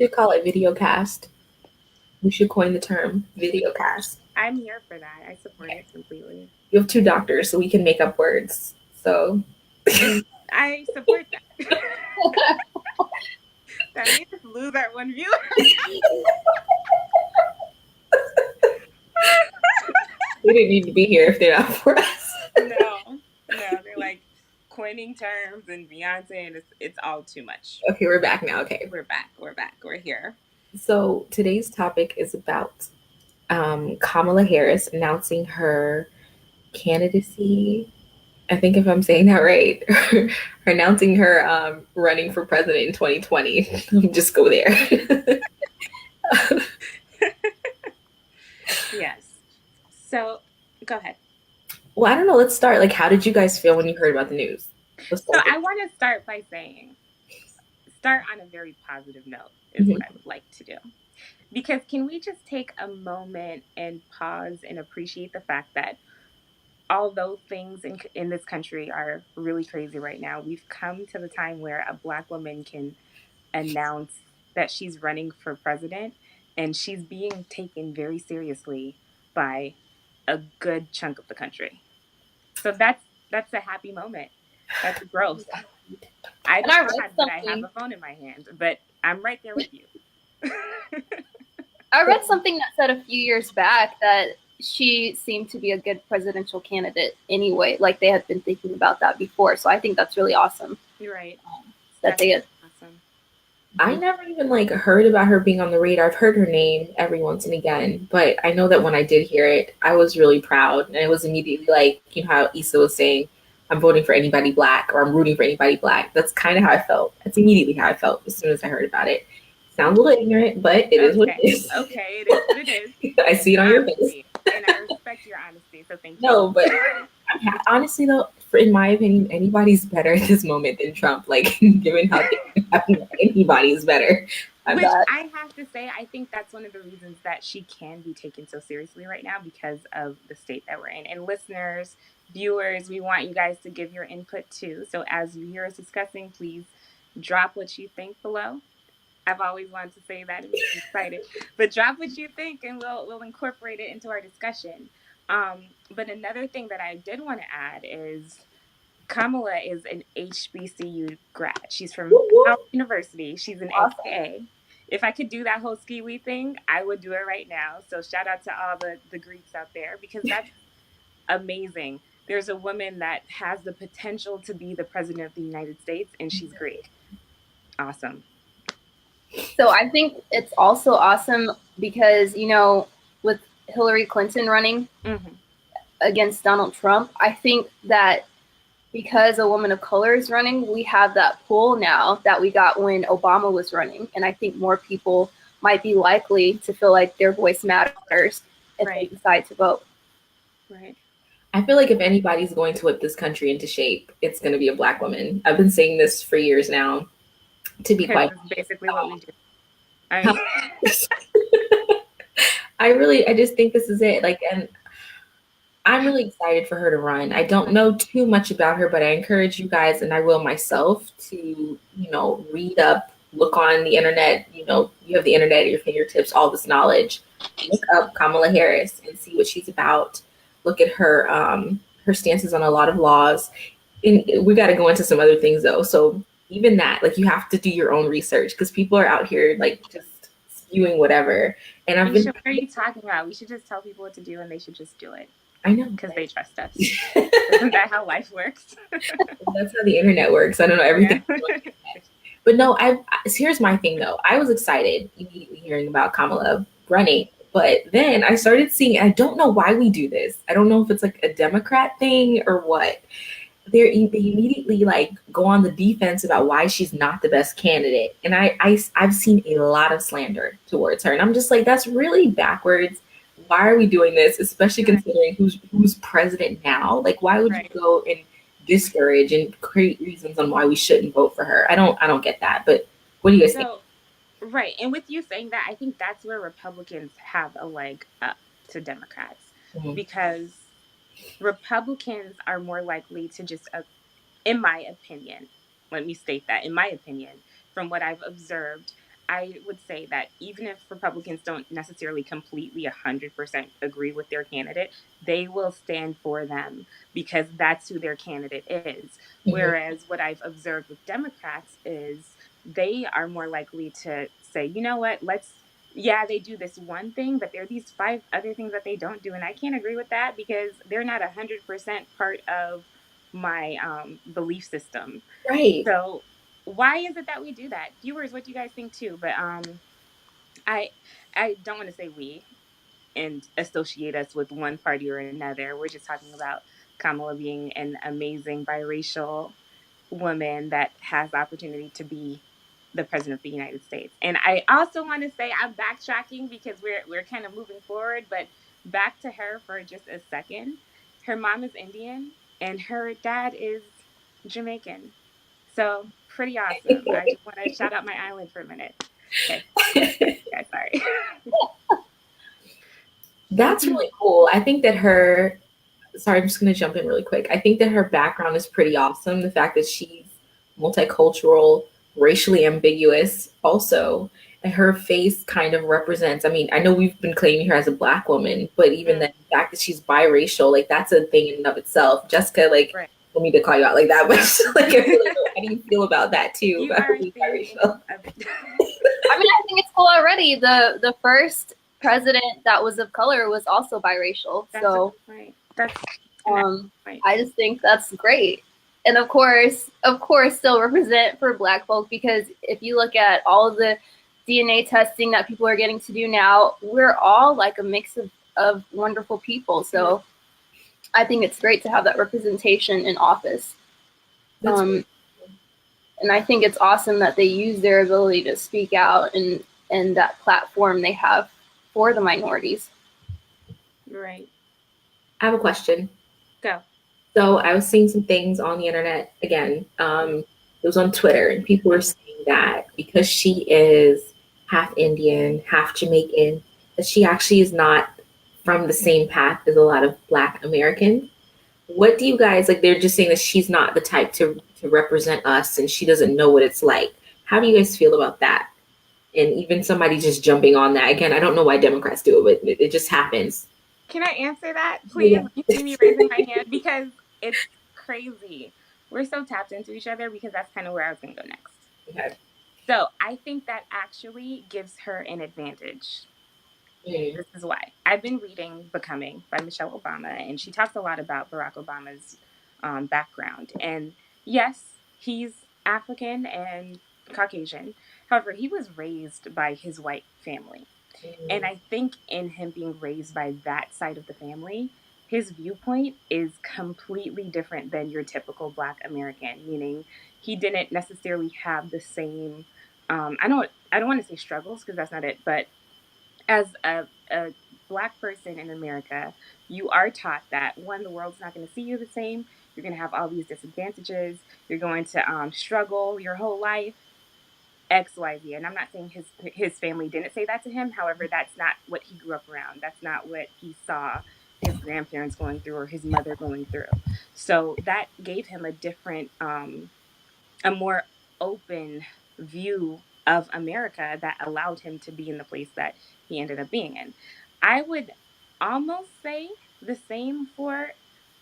should call it video cast. We should coin the term video cast. I'm here for that. I support it completely. You have two doctors, so we can make up words. So It's I support that. That made us lose our one viewer. they didn't need to be here if they're not for us. No, they're like coining terms and Beyonce, and it's all too much. Okay, we're back now. Okay. We're back. We're back. We're here. So today's topic is about Kamala Harris announcing her candidacy. I think if I'm saying that right, her announcing her running for president in 2020. Just go there. Yes. So go ahead. Well, I don't know. Let's start. Like, how did you guys feel when you heard about the news? Let's So start I want to start by saying, start on a very positive note is there. what I would like to do. Because can we just take a moment and pause and appreciate the fact that although things in this country are really crazy right now, we've come to the time where a Black woman can announce that she's running for president and she's being taken very seriously by a good chunk of the country. So that's a happy moment. That's growth. I And don't I know read that I have something. a phone in my hand, but I'm right there with you. I read something that said a few years back that she seemed to be a good presidential candidate anyway. Like they had been thinking about that before. So I think that's really awesome. You're right. That they had. Awesome. I never even like heard about her being on the radar. I've heard her name every once and again, but I know that when I did hear it, I was really proud, and it was immediately like, you know how Issa was saying, "I'm voting for anybody black" or "I'm rooting for anybody black." That's kind of how I felt. That's immediately how I felt as soon as I heard about it. Sounds a little ignorant, but it is what it is. Okay, it is what it is. I see it on your face. And I respect your honesty, so thank you. No, but honestly though, in my opinion, anybody's better at this moment than Trump. Like, given how things happen, anybody's better. Which I have to say, I think that's one of the reasons that she can be taken so seriously right now because of the state that we're in. And listeners, viewers, we want you guys to give your input too. So as you hear us discussing, please drop what you think below. I've always wanted to say that. It makes me excited. But drop what you think, and we'll incorporate it into our discussion. But another thing that I did want to add is Kamala is an HBCU grad. She's from Howard University. She's an AKA. If I could do that whole ski wee thing, I would do it right now. So shout out to all the Greeks out there because that's amazing. There's a woman that has the potential to be the president of the United States, and she's Greek. Awesome. So I think it's also awesome because, you know, with Hillary Clinton running against Donald Trump, I think that because a woman of color is running, we have that pull now that we got when Obama was running. And I think more people might be likely to feel like their voice matters if they decide to vote. Right. I feel like if anybody's going to whip this country into shape, it's going to be a black woman. I've been saying this for years now. To be quite honest, basically what we do. I just think this is it. Like, and I'm really excited for her to run. I don't know too much about her, but I encourage you guys, and I will myself, to, you know, read up, look on the internet. You know, you have the internet at your fingertips, all this knowledge. Look up Kamala Harris and see what she's about. Look at her her stances on a lot of laws. And we got to go into some other things though. So even that, like, you have to do your own research because people are out here like just spewing whatever. And what are you talking about? We should just tell people what to do and they should just do it. I know. Because they trust us. Isn't that how life works? That's how the internet works. I don't know everything. Yeah. But no, here's my thing though. I was excited immediately hearing about Kamala running. But then I started seeing, I don't know why we do this. I don't know if it's like a Democrat thing or what. They immediately like go on the defense about why she's not the best candidate. And I've seen a lot of slander towards her. And I'm just like, that's really backwards. Why are we doing this? Especially considering who's president now. Like, why would you go and discourage and create reasons on why we shouldn't vote for her? I don't get that. But what do you guys think? Right. And with you saying that, I think that's where Republicans have a leg up to Democrats because Republicans are more likely to just, in my opinion, let me state that, in my opinion, from what I've observed, I would say that even if Republicans don't necessarily completely 100% agree with their candidate, they will stand for them because that's who their candidate is. Whereas what I've observed with Democrats is they are more likely to say, you know what, yeah, they do this one thing, but there are these 5 other things that they don't do. And I can't agree with that because they're not 100% part of my belief system. Right. So why is it that we do that? Viewers, what do you guys think too? But I I don't want to say we and associate us with one party or another. We're just talking about Kamala being an amazing biracial woman that has the opportunity to be the president of the United States. And I also want to say I'm backtracking because we're kind of moving forward, but back to her for just a second. Her mom is Indian and her dad is Jamaican. So pretty awesome. I just want to shout out my island for a minute. Okay. Yeah, sorry. That's really cool. I think that sorry, I'm just going to jump in really quick. I think that her background is pretty awesome. The fact that she's multicultural, racially ambiguous also, and her face kind of represents, I mean, I know we've been claiming her as a Black woman, but even the fact that she's biracial, like that's a thing in and of itself. Jessica, like, Right. don't mean to call you out like that, but like, I really know, how do you feel about that too? You about are being biracial? I mean, I think it's cool already. The first president that was of color was also biracial. That's so right. That's right. I just think that's great. And of course, still represent for Black folk, because if you look at all of the DNA testing that people are getting to do now, we're all like a mix of wonderful people. So I think it's great to have that representation in office. And I think it's awesome that they use their ability to speak out and that platform they have for the minorities. Right. I have a question. Go. So I was seeing some things on the internet again. It was on Twitter, and people were saying that because she is half Indian, half Jamaican, that she actually is not from the same path as a lot of Black Americans. What do you guys like? They're just saying that she's not the type to represent us, and she doesn't know what it's like. How do you guys feel about that? And even somebody just jumping on that again. I don't know why Democrats do it, but it just happens. Can I answer that, please? Yeah. You see me raising my hand because it's crazy. We're so tapped into each other because that's kind of where I was going to go next. Okay. So I think that actually gives her an advantage. This is why. I've been reading Becoming by Michelle Obama, and she talks a lot about Barack Obama's background. And yes, he's African and Caucasian. However, he was raised by his white family. And I think in him being raised by that side of the family, his viewpoint is completely different than your typical Black American, meaning he didn't necessarily have the same, I don't want to say struggles because that's not it, but as a Black person in America, you are taught that one, the world's not going to see you the same. You're going to have all these disadvantages. You're going to struggle your whole life. XYZ. And I'm not saying his family didn't say that to him. However, that's not what he grew up around. That's not what he saw his grandparents going through or his mother going through. So that gave him a different, a more open view of America that allowed him to be in the place that he ended up being in. I would almost say the same for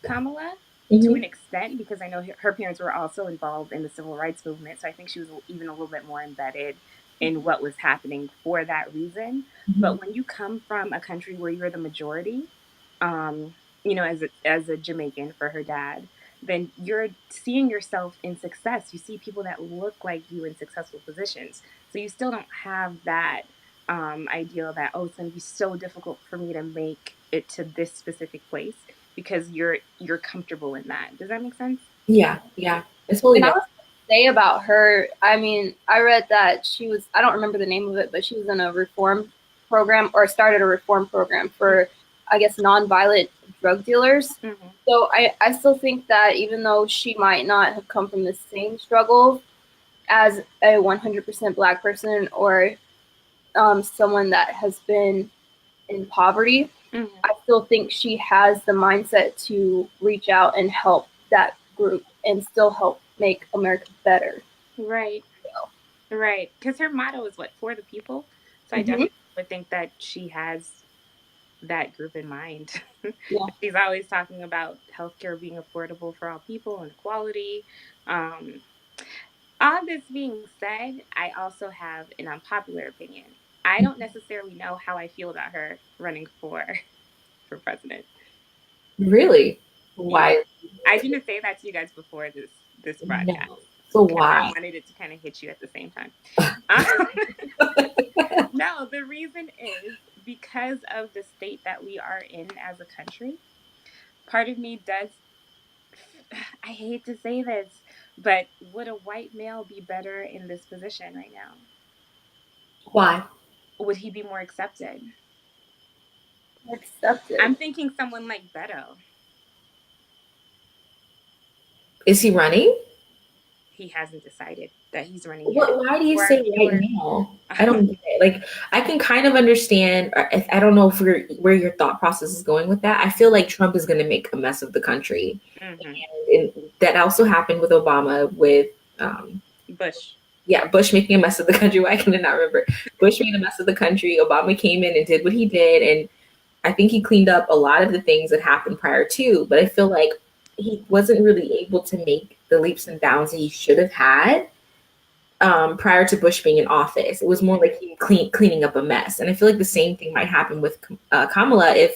Kamala. To an extent, because I know her parents were also involved in the civil rights movement. So I think she was even a little bit more embedded in what was happening for that reason. But when you come from a country where you're the majority, you know, as a Jamaican for her dad, then you're seeing yourself in success. You see people that look like you in successful positions. So you still don't have that ideal that, oh, it's going to be so difficult for me to make it to this specific place, because you're comfortable in that. Does that make sense? Yeah. It's totally. And I was say about her, I mean, I read that she was, I don't remember the name of it, but she was in a reform program, or started a reform program for, I guess, nonviolent drug dealers. So I still think that even though she might not have come from the same struggle as a 100% Black person, or someone that has been in poverty, I still think she has the mindset to reach out and help that group and still help make America better. Right. Right. Because her motto is what? For the people. So I definitely would think that she has that group in mind. Yeah. She's always talking about healthcare being affordable for all people and equality. Um, all this being said, I also have an unpopular opinion. I don't necessarily know how I feel about her running for president. Really? Yeah. Why? I didn't say that to you guys before this broadcast No. So because I why? wanted it to kind of hit you at the same time. No, the reason is because of the state that we are in as a country. Part of me does, I hate to say this, but would a white male be better in this position right now? Why? Would he be more accepted? Accepted. I'm thinking someone like Beto. Is he running? He hasn't decided that he's running yet. Why do you For our say right viewers, now? I don't get it. Like, I can kind of understand. I don't know if where your thought process is going with that. I feel like Trump is going to make a mess of the country, and that also happened with Obama. With Bush. yeah, Bush making a mess of the country. Why can I not remember? Bush made a mess of the country. Obama came in and did what he did, and I think he cleaned up a lot of the things that happened prior to. But I feel like he wasn't really able to make the leaps and bounds that he should have had prior to Bush being in office. It was more like he cleaning up a mess. And I feel like the same thing might happen with Kamala if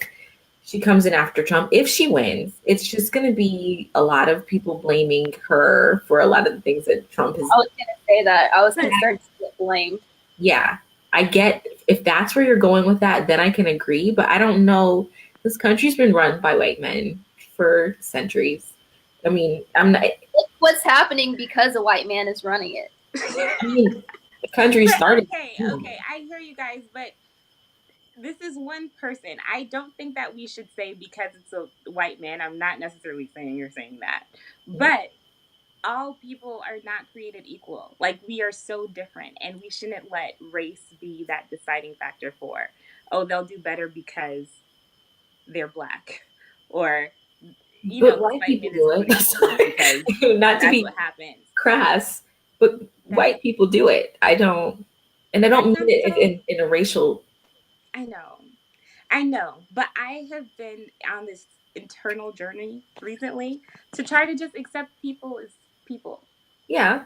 she comes in after Trump. If she wins, it's just going to be a lot of people blaming her for a lot of the things that Trump has. I was going to say that. I was concerned to get blamed. Yeah, I get if that's where you're going with that, then I can agree. But I don't know. This country's been run by white men for centuries. I mean, I'm not. What's happening because a white man is running it? I mean, the country started. Okay, I hear you guys, but this is one person. I don't think that we should say because it's a white man. I'm not necessarily saying you're saying that, but all people are not created equal. Like, we are so different, and we shouldn't let race be that deciding factor for, oh, they'll do better because they're black, or But white people do it. because not to that's be what happens. crass, but white people do it. I don't, and I don't mean it in a racial. I know, but I have been on this internal journey recently to try to just accept people as people. Yeah.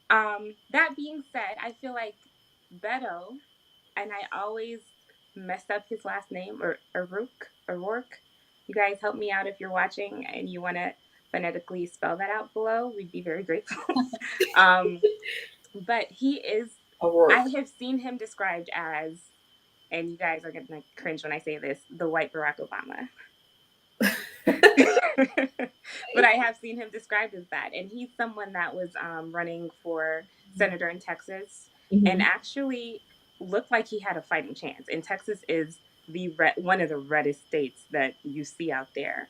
That being said, I feel like Beto, and I always mess up his last name, or O'Rourke. You guys help me out if you're watching and you want to phonetically spell that out below. We'd be very grateful. But he is, O'Rourke. I have seen him described as, and you guys are going to cringe when I say this, the white Barack Obama. But I have seen him described as that. And he's someone that was running for senator in Texas, and actually looked like he had a fighting chance. And Texas is one of the reddest states that you see out there.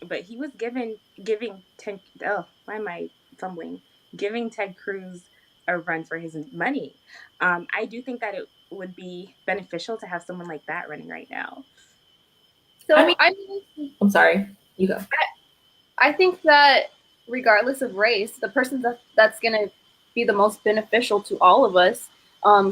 But he was giving Ted Cruz a run for his money. I do think that it would be beneficial to have someone like that running right now. So I'm sorry. You go. I think that regardless of race, the person that's going to be the most beneficial to all of us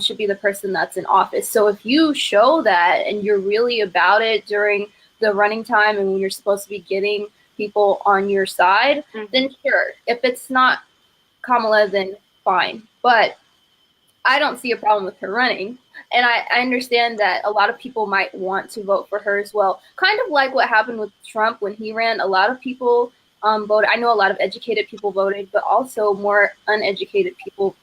should be the person that's in office. So if you show that and you're really about it during the running time and when you're supposed to be getting people on your side, then sure. If it's not Kamala, then fine. But I don't see a problem with her running. And I understand that a lot of people might want to vote for her as well. Kind of like what happened with Trump when he ran. A lot of people voted. I know a lot of educated people voted, but also more uneducated people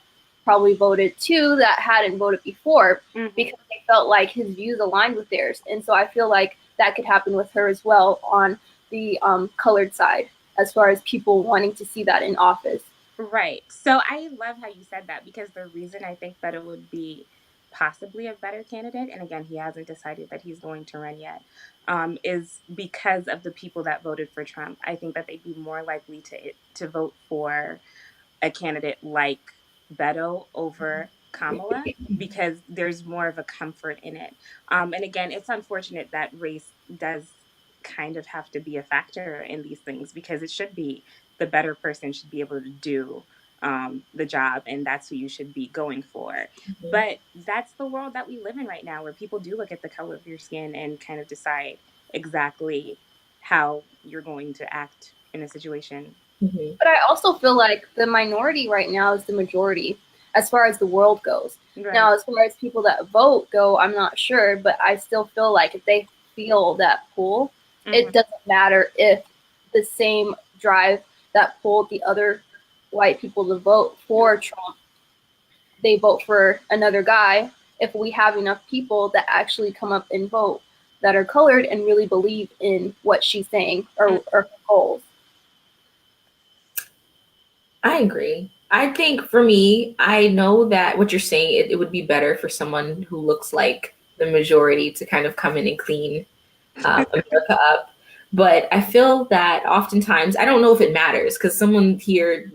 probably voted too that hadn't voted before because they felt like his views aligned with theirs. And so I feel like that could happen with her as well on the colored side, as far as people wanting to see that in office. Right. So I love how you said that, because the reason I think that it would be possibly a better candidate, and again, he hasn't decided that he's going to run yet, is because of the people that voted for Trump. I think that they'd be more likely to vote for a candidate like Beto over Kamala, because there's more of a comfort in it. And again, it's unfortunate that race does kind of have to be a factor in these things, because it should be the better person should be able to do the job, and that's who you should be going for. Mm-hmm. But that's the world that we live in right now, where people do look at the color of your skin and kind of decide exactly how you're going to act in a situation. Mm-hmm. But I also feel like the minority right now is the majority as far as the world goes. Right. Now, as far as people that vote go, I'm not sure, but I still feel like if they feel that pull, mm-hmm. it doesn't matter if the same drive that pulled the other white people to vote for Trump, they vote for another guy. If we have enough people that actually come up and vote that are colored and really believe in what she's saying or her goals. I agree. I think for me, I know that what you're saying, it would be better for someone who looks like the majority to kind of come in and clean America up. But I feel that oftentimes, I don't know if it matters, because someone here,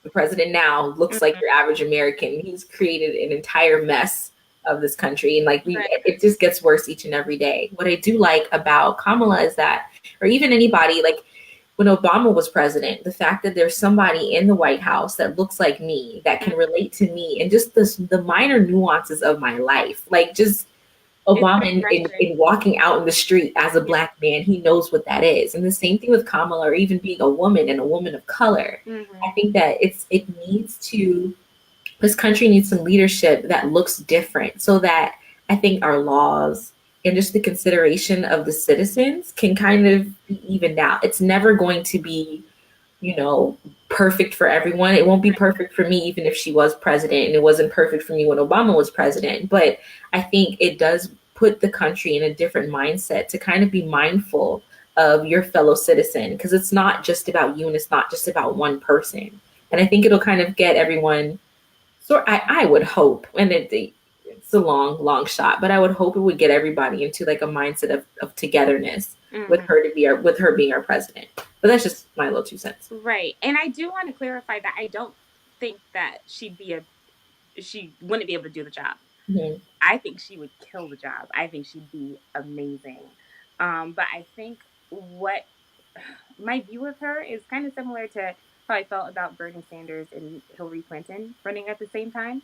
the president now, looks like your average American. He's created an entire mess of this country. And like it just gets worse each and every day. What I do like about Kamala is that, or even anybody, like when Obama was president, the fact that there's somebody in the White House that looks like me, that can relate to me, and just the minor nuances of my life, like just Obama in walking out in the street as a Black man, he knows what that is. And the same thing with Kamala, or even being a woman and a woman of color. Mm-hmm. I think that this country needs some leadership that looks different, so that I think our laws and just the consideration of the citizens can kind of be evened out. It's never going to be, perfect for everyone. It won't be perfect for me, even if she was president, and it wasn't perfect for me when Obama was president. But I think it does put the country in a different mindset to kind of be mindful of your fellow citizen, because it's not just about you and it's not just about one person. And I think it'll kind of get everyone, I would hope, and it's a long shot, but I would hope it would get everybody into like a mindset of togetherness with her being our president. But that's just my little 2 cents. Right. And I do want to clarify that I don't think that she wouldn't be able to do the job. Mm-hmm. I think she would kill the job. I think she'd be amazing. But I think what my view of her is kind of similar to how I felt about Bernie Sanders and Hillary Clinton running at the same time.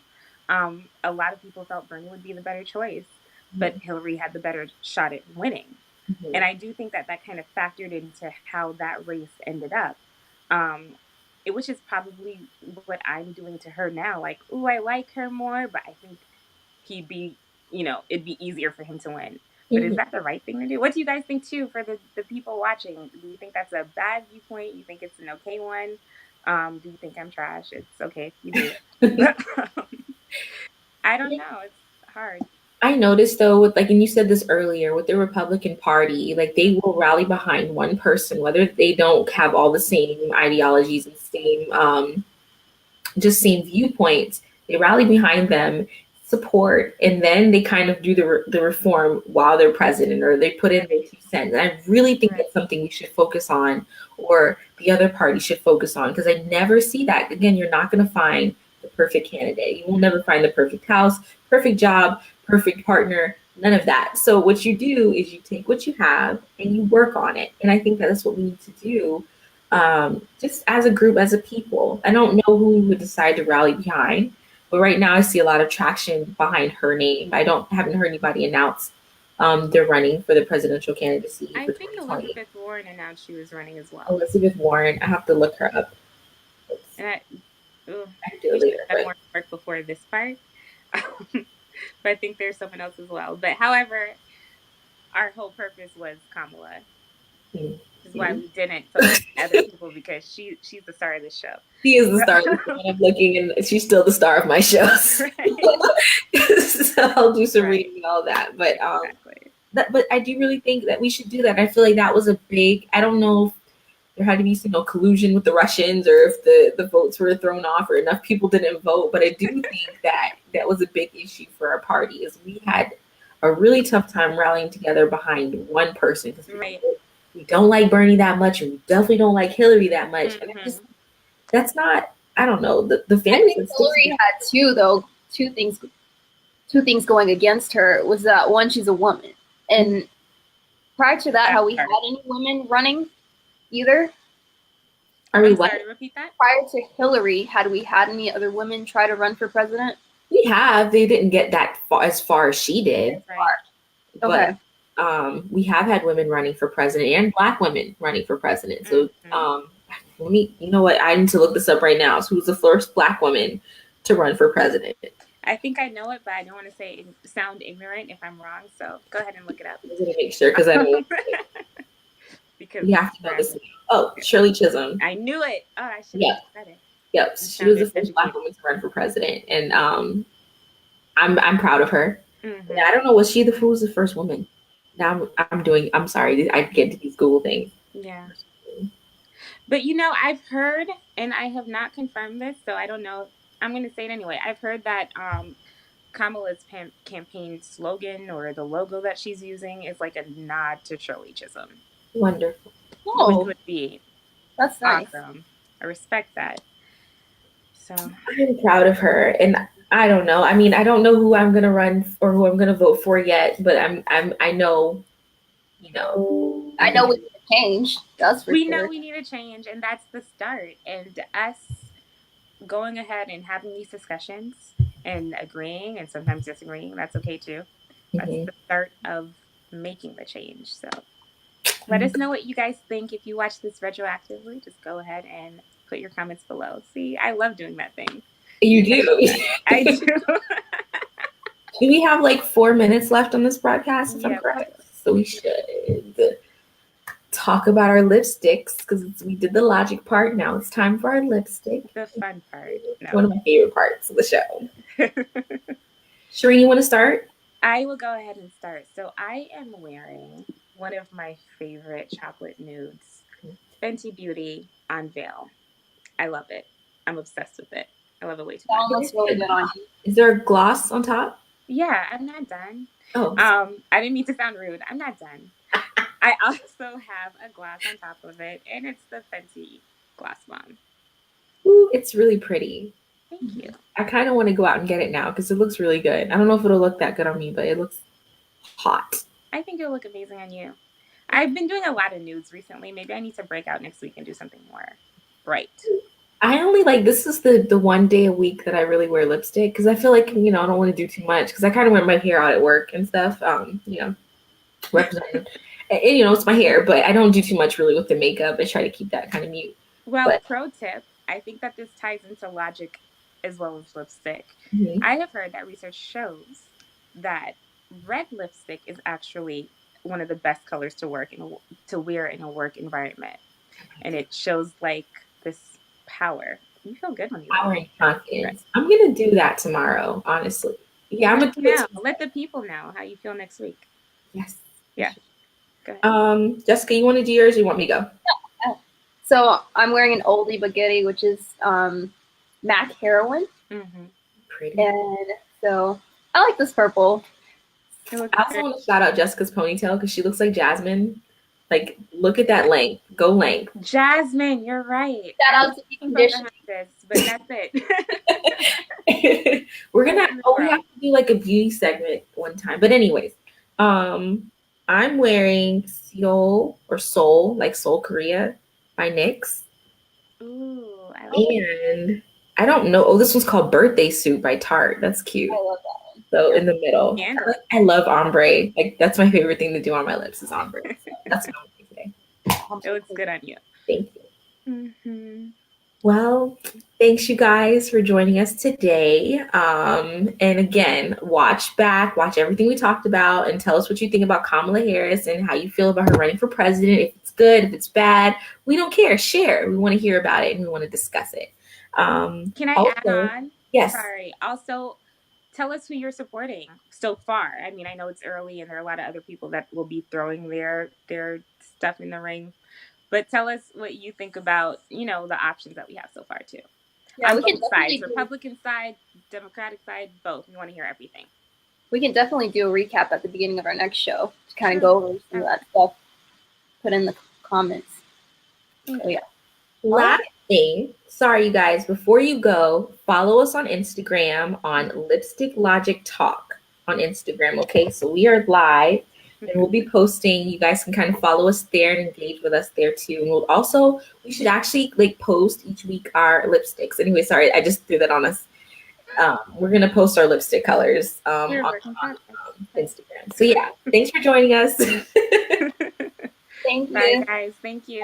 A lot of people felt Bernie would be the better choice, but Hillary had the better shot at winning. Mm-hmm. And I do think that kind of factored into how that race ended up, which is probably what I'm doing to her now. Like, ooh, I like her more, but I think it'd be easier for him to win. But is that the right thing to do? What do you guys think, too, for the people watching? Do you think that's a bad viewpoint? You think it's an okay one? Do you think I'm trash? It's okay if you do. I don't know. It's hard. I noticed, though, and you said this earlier, with the Republican Party, like they will rally behind one person, whether they don't have all the same ideologies and same viewpoints. They rally behind them, support, and then they kind of do the reform while they're president, or they put in their 2 cents. And I really think that's something we should focus on, or the other party should focus on, because I never see that. Again, you're not going to find the perfect candidate. You will never find the perfect house, perfect job, perfect partner, none of that. So what you do is you take what you have and you work on it. And I think that's what we need to do, just as a group, as a people. I don't know who we would decide to rally behind, but right now I see a lot of traction behind her name. I haven't heard anybody announce they're running for the presidential candidacy. I think Elizabeth Warren announced she was running as well. Elizabeth Warren, I have to look her up. And I do later, more work before this part. But I think there's someone else as well. But however, our whole purpose was Kamala. Mm-hmm. Which is why we didn't focus on other people, because she's the star of the show. She is the star of the show. I'm looking, and she's still the star of my shows. Right. So I'll do some reading and all that. But exactly. But I do really think that we should do that. I feel like that was a big, I don't know if there had to be collusion with the Russians, or if the votes were thrown off, or enough people didn't vote. But I do think that was a big issue for our party, is we had a really tough time rallying together behind one person, because we don't like Bernie that much, and we definitely don't like Hillary that much. Mm-hmm. And that's not, I don't know, the family. I think Hillary had two things going against her. Was that one, she's a woman, and prior to that, have we had any women running either? Are we I'm what? sorry, repeat that. Prior to Hillary, had we had any other women try to run for president? We have. They didn't get that far as she did. That's right. Okay. But we have had women running for president and Black women running for president. So let me, you know what? I need to look this up right now. So who's the first Black woman to run for president? I think I know it, but I don't want to sound ignorant if I'm wrong. So go ahead and look it up. I'm going to make sure because I don't. Because you have to know this. Oh, Shirley Chisholm. I knew it. Oh, I should have said it. Yep, she was the first Black woman to run for president, and I'm proud of her. Mm-hmm. I don't know, who was the first woman? Now I'm sorry, I get to these Google things. Yeah. But I've heard, and I have not confirmed this, so I don't know. I'm going to say it anyway. I've heard that Kamala's campaign slogan or the logo that she's using is like a nod to Shirley Chisholm. Wonderful. Which would be that's nice. Awesome. I respect that. So I'm proud of her, and I don't know. I mean, I don't know who I'm going to run or who I'm going to vote for yet, but I know, I know we need to change. We know we need to change, and that's the start. And us going ahead and having these discussions and agreeing and sometimes disagreeing, that's okay too. That's the start of making the change. So let us know what you guys think. If you watch this retroactively, just go ahead and put your comments below. See, I love doing that thing. You do. I do. Do we have like 4 minutes left on this broadcast? If I'm correct. So we should talk about our lipsticks because we did the logic part. Now it's time for our lipstick. The fun part. No. One of my favorite parts of the show. Shireen, you want to start? I will go ahead and start. So I am wearing one of my favorite chocolate nudes, Fenty Beauty on Veil. I love it. I'm obsessed with it. I love it way too much. That looks really good on you. Is there a gloss on top? Yeah, I'm not done. Oh. I didn't mean to sound rude. I'm not done. I also have a gloss on top of it, and it's the Fenty Gloss Bomb. Ooh, it's really pretty. Thank you. I kind of want to go out and get it now because it looks really good. I don't know if it'll look that good on me, but it looks hot. I think it'll look amazing on you. I've been doing a lot of nudes recently. Maybe I need to break out next week and do something more bright. I only this is the one day a week that I really wear lipstick because I feel like, I don't want to do too much because I kind of wear my hair out at work and stuff, representing. And, it's my hair, but I don't do too much really with the makeup. I try to keep that kind of mute. Well, pro tip, I think that this ties into logic as well as lipstick. Mm-hmm. I have heard that research shows that red lipstick is actually one of the best colors to wear in a work environment. And it shows this power. You feel good when you power and confidence. I'm gonna do that tomorrow, honestly. Yeah, I'm gonna let the people know how you feel next week. Yes. Yeah. Go ahead. Jessica, you want to do yours or you want me to go? Yeah. So I'm wearing an oldie but goodie, which is MAC Heroin. Mm-hmm. Pretty. And so I like this purple. I also want to shout out Jessica's ponytail because she looks like Jasmine. Look at that length. Go length. Jasmine, you're right. Shout out to the condition. But that's it. we have to do a beauty segment one time. But anyways, I'm wearing Seoul Seoul Korea by NYX. Ooh, I like and I don't know. Oh, this one's called Birthday Suit by Tarte. That's cute. I love that one. So in the middle. I love ombre. That's my favorite thing to do on my lips is ombre. So that's what I'm doing today. It looks good on you. Thank you. Mm-hmm. Well, thanks you guys for joining us today. And again, watch everything we talked about and tell us what you think about Kamala Harris and how you feel about her running for president. If it's good, if it's bad, we don't care. Share. We want to hear about it and we want to discuss it. Can I add on? Yes. Sorry. Also, tell us who you're supporting so far. I mean, I know it's early and there are a lot of other people that will be throwing their stuff in the ring. But tell us what you think about, the options that we have so far, too. Yeah, on both sides, Republican side, Democratic side, both. We want to hear everything. We can definitely do a recap at the beginning of our next show to kind of go over some of that stuff. Put in the comments. So, yeah. Last thing, sorry, you guys, before you go, follow us on Instagram on Lipstick Logic Talk on Instagram, okay? So we are live. and we'll be posting. You guys can kind of follow us there and engage with us there too. And we should actually like post each week our lipsticks. Anyway, sorry, I just threw that on us. We're gonna post our lipstick colors on Instagram. So yeah, thanks for joining us. Thank you. Bye guys. Thank you.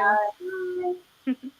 Bye.